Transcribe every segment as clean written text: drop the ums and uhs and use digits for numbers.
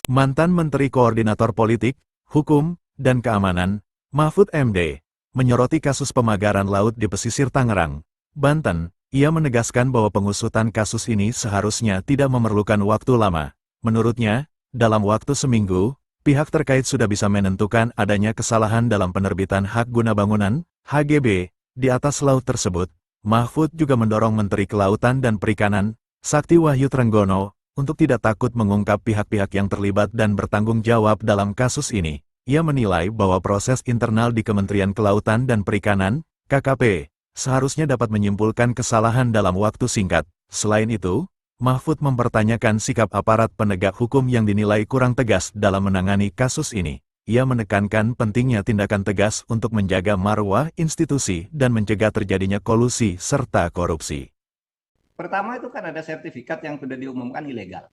Mantan Menteri Koordinator Politik, Hukum, dan Keamanan, Mahfud MD, menyoroti kasus pemagaran laut di pesisir Tangerang, Banten. Ia menegaskan bahwa pengusutan kasus ini seharusnya tidak memerlukan waktu lama. Menurutnya, dalam waktu seminggu, pihak terkait sudah bisa menentukan adanya kesalahan dalam penerbitan hak guna bangunan, HGB, di atas laut tersebut. Mahfud juga mendorong Menteri Kelautan dan Perikanan, Sakti Wahyu Trenggono, untuk tidak takut mengungkap pihak-pihak yang terlibat dan bertanggung jawab dalam kasus ini. Ia menilai bahwa proses internal di Kementerian Kelautan dan Perikanan, KKP, seharusnya dapat menyimpulkan kesalahan dalam waktu singkat. Selain itu, Mahfud mempertanyakan sikap aparat penegak hukum yang dinilai kurang tegas dalam menangani kasus ini. Ia menekankan pentingnya tindakan tegas untuk menjaga marwah institusi dan mencegah terjadinya kolusi serta korupsi. Pertama itu kan ada sertifikat yang sudah diumumkan ilegal.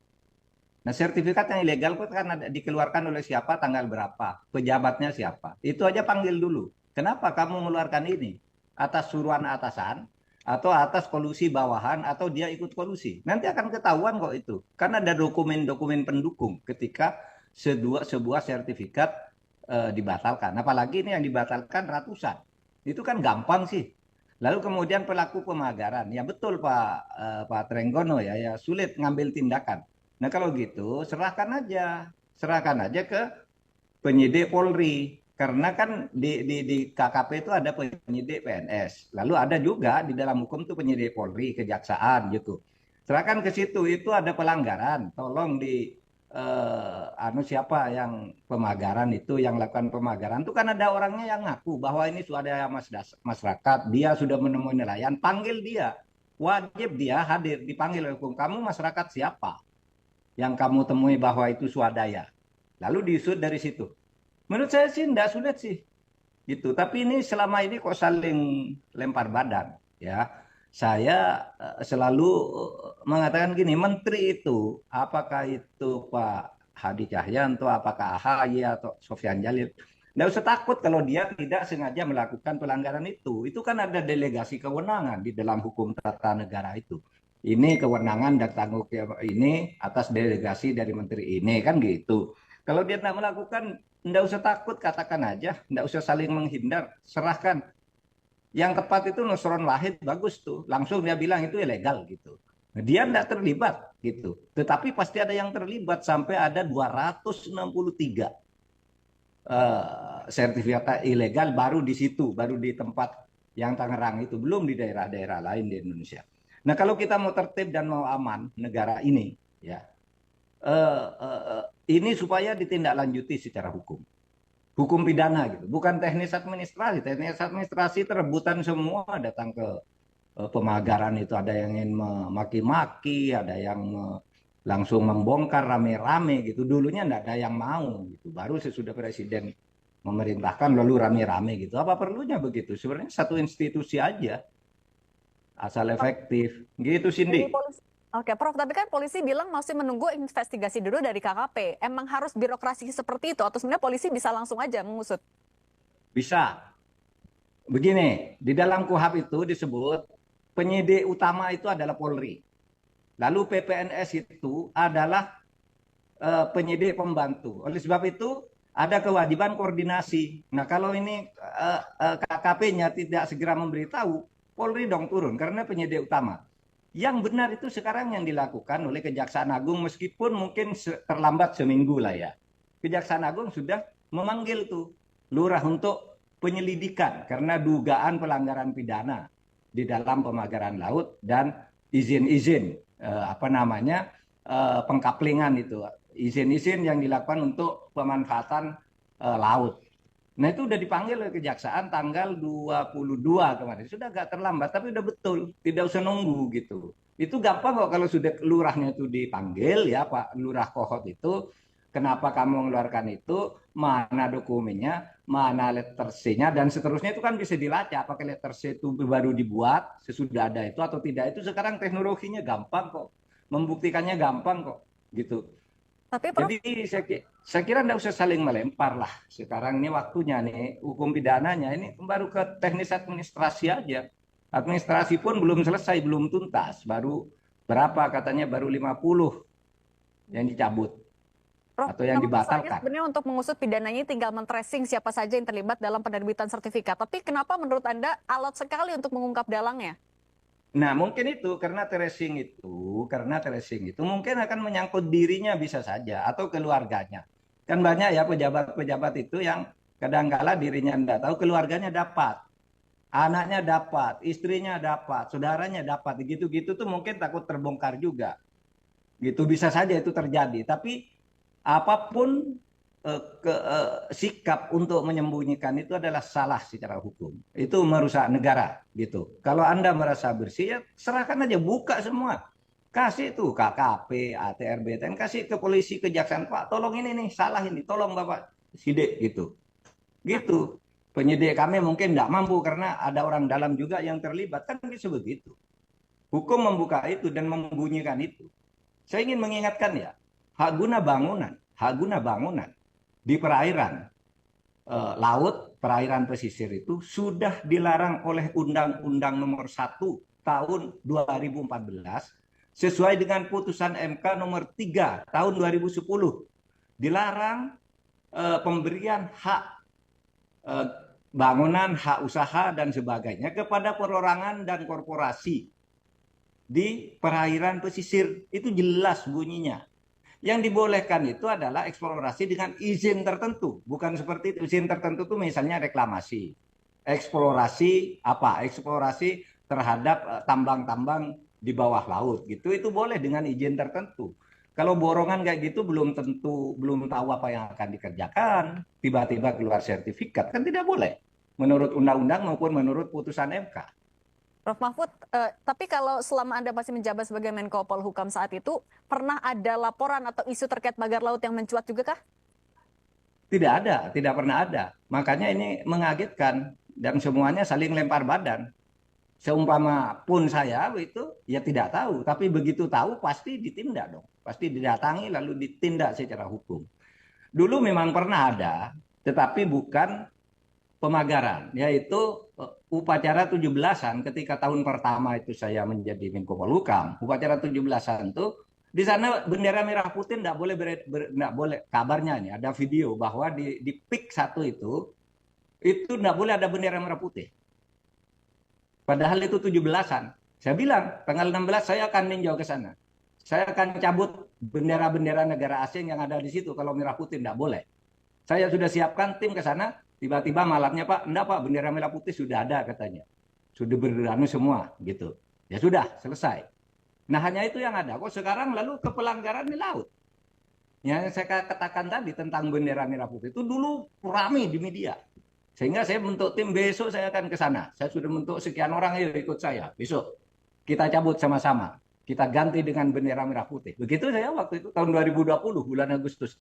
Nah, sertifikat yang ilegal itu kan dikeluarkan oleh siapa, tanggal berapa, pejabatnya siapa. Itu aja panggil dulu. Kenapa kamu mengeluarkan ini? Atas suruhan atasan, atau atas kolusi bawahan, atau dia ikut kolusi. Nanti akan ketahuan kok itu. Karena ada dokumen-dokumen pendukung ketika sebuah sertifikat dibatalkan. Apalagi ini yang dibatalkan ratusan. Itu kan gampang sih. Lalu kemudian pelaku pemagaran, ya betul Pak Trenggono ya sulit ngambil tindakan. Nah kalau gitu serahkan aja ke penyidik Polri, karena kan di KKP itu ada penyidik PNS, lalu ada juga di dalam hukum itu penyidik Polri, kejaksaan gitu. Serahkan ke situ, itu ada pelanggaran, tolong siapa yang pemagaran itu, yang lakukan pemagaran itu kan ada orangnya yang ngaku bahwa ini sudah masyarakat, dia sudah menemui nelayan, panggil dia, wajib dia hadir, dipanggil oleh hukum. Kamu masyarakat siapa yang kamu temui bahwa itu swadaya, lalu diusut dari situ. Menurut saya sih tidak sulit sih gitu, tapi ini selama ini kok saling lempar badan ya. Saya selalu mengatakan gini, menteri itu, apakah itu Pak Hadi Cahyanto, apakah AHY atau Sofyan Jalil, tidak usah takut kalau dia tidak sengaja melakukan pelanggaran itu. Itu kan ada delegasi kewenangan di dalam hukum tata negara itu. Ini kewenangan dan tanggung jawab ini atas delegasi dari menteri ini, kan gitu. Kalau dia tidak melakukan, tidak usah takut, katakan aja, tidak usah saling menghindar, serahkan. Yang tepat itu Nusron Wahid, bagus tuh. Langsung dia bilang itu ilegal gitu. Dia tidak terlibat gitu. Tetapi pasti ada yang terlibat, sampai ada 263 sertifikat ilegal baru di situ, baru di tempat yang Tangerang itu, belum di daerah-daerah lain di Indonesia. Nah kalau kita mau tertib dan mau aman negara ini, ya ini supaya ditindaklanjuti secara hukum pidana gitu, bukan teknis administrasi. Teknis administrasi terebutan semua datang ke pemagaran itu, ada yang ingin memaki-maki, ada yang langsung membongkar rame-rame gitu. Dulunya enggak ada yang mau gitu, baru sesudah presiden memerintahkan lalu rame-rame gitu. Apa perlunya begitu? Sebenarnya satu institusi aja asal efektif gitu, Cindy. Oke, Prof, tapi kan polisi bilang masih menunggu investigasi dulu dari KKP. Emang harus birokrasi seperti itu atau sebenarnya polisi bisa langsung aja mengusut? Bisa. Begini, di dalam KUHP itu disebut penyidik utama itu adalah Polri. Lalu PPNS itu adalah penyidik pembantu. Oleh sebab itu ada kewajiban koordinasi. Nah kalau ini KKP-nya tidak segera memberitahu, Polri dong turun karena penyidik utama. Yang benar itu sekarang yang dilakukan oleh Kejaksaan Agung, meskipun mungkin terlambat seminggu lah ya. Kejaksaan Agung sudah memanggil tuh lurah untuk penyelidikan karena dugaan pelanggaran pidana di dalam pemagaran laut dan izin-izin pengkaplingan itu, izin-izin yang dilakukan untuk pemanfaatan laut. Nah itu udah dipanggil oleh Kejaksaan tanggal 22 kemarin. Sudah agak terlambat, tapi udah betul. Tidak usah nunggu gitu. Itu gampang kok kalau sudah lurahnya itu dipanggil ya, Pak Lurah Kohot itu. Kenapa kamu mengeluarkan itu, mana dokumennya, mana letter C-nya, dan seterusnya itu kan bisa dilacak. Apakah letter C itu baru dibuat, sesudah ada itu atau tidak. Itu sekarang teknologinya gampang kok. Membuktikannya gampang kok gitu. Tapi Prof, jadi saya kira tidak usah saling melempar lah. Sekarang ini waktunya nih hukum pidananya ini baru ke teknis administrasi aja. Administrasi pun belum selesai, belum tuntas. Baru berapa katanya, baru 50 yang dicabut. Prof, atau yang nama besarnya dibatalkan. sebenarnya untuk mengusut pidananya tinggal men-tracing siapa saja yang terlibat dalam penerbitan sertifikat. Tapi kenapa menurut Anda alot sekali untuk mengungkap dalangnya? Nah, mungkin itu karena tracing itu mungkin akan menyangkut dirinya bisa saja atau keluarganya. Kan banyak ya pejabat-pejabat itu yang kadangkala dirinya tidak tahu, keluarganya dapat, anaknya dapat, istrinya dapat, saudaranya dapat, gitu-gitu tuh mungkin takut terbongkar juga. Gitu bisa saja itu terjadi. Tapi apapun sikap untuk menyembunyikan itu adalah salah secara hukum. Itu merusak negara gitu. Kalau Anda merasa bersih, ya serahkan aja, buka semua. Kasih tuh KKP, ATR, BTN, kasih ke polisi, kejaksaan, Pak, tolong ini nih, salah ini, tolong Bapak sidik gitu. Gitu. Penyidik kami mungkin tidak mampu karena ada orang dalam juga yang terlibat, kan bisa begitu. Hukum membuka itu dan membunyikan itu. Saya ingin mengingatkan ya, hak guna bangunan di perairan laut, perairan pesisir itu sudah dilarang oleh Undang-Undang Nomor 1 Tahun 2014 sesuai dengan putusan MK Nomor 3 Tahun 2010. Dilarang pemberian hak bangunan, hak usaha dan sebagainya kepada perorangan dan korporasi di perairan pesisir. Itu jelas bunyinya. Yang dibolehkan itu adalah eksplorasi dengan izin tertentu. Bukan seperti itu. Izin tertentu itu misalnya reklamasi. Eksplorasi apa? Eksplorasi terhadap tambang-tambang di bawah laut gitu. Itu boleh dengan izin tertentu. Kalau borongan kayak gitu belum tahu apa yang akan dikerjakan. Tiba-tiba keluar sertifikat, kan tidak boleh. Menurut undang-undang maupun menurut putusan MK. Prof Mahfud, tapi kalau selama Anda masih menjabat sebagai Menko Polhukam saat itu, pernah ada laporan atau isu terkait pagar laut yang mencuat juga kah? Tidak ada, tidak pernah ada. Makanya ini mengagetkan dan semuanya saling lempar badan. Seumpama pun saya itu ya tidak tahu, tapi begitu tahu pasti ditindak dong. Pasti didatangi lalu ditindak secara hukum. Dulu memang pernah ada, tetapi bukan pemagaran, yaitu upacara 17-an ketika tahun pertama itu saya menjadi Menko Polhukam. Upacara 17-an itu di sana bendera merah putih tidak boleh, kabarnya nih ada video bahwa di PIK 1 itu tidak boleh ada bendera merah putih. Padahal itu 17-an. Saya bilang tanggal 16 saya akan ninjau ke sana. Saya akan cabut bendera-bendera negara asing yang ada di situ kalau merah putih tidak boleh. Saya sudah siapkan tim ke sana. Tiba-tiba malamnya, Pak, enggak Pak, bendera merah putih sudah ada katanya. Sudah beranu semua gitu. Ya sudah, selesai. Nah hanya itu yang ada. Kok sekarang lalu ke pelanggaran di laut. Yang saya katakan tadi tentang bendera merah putih itu dulu ramai di media. Sehingga saya bentuk tim, besok saya akan ke sana. Saya sudah bentuk sekian orang, ayo ikut saya. Besok kita cabut sama-sama. Kita ganti dengan bendera merah putih. Begitu saya waktu itu tahun 2020 bulan Agustus.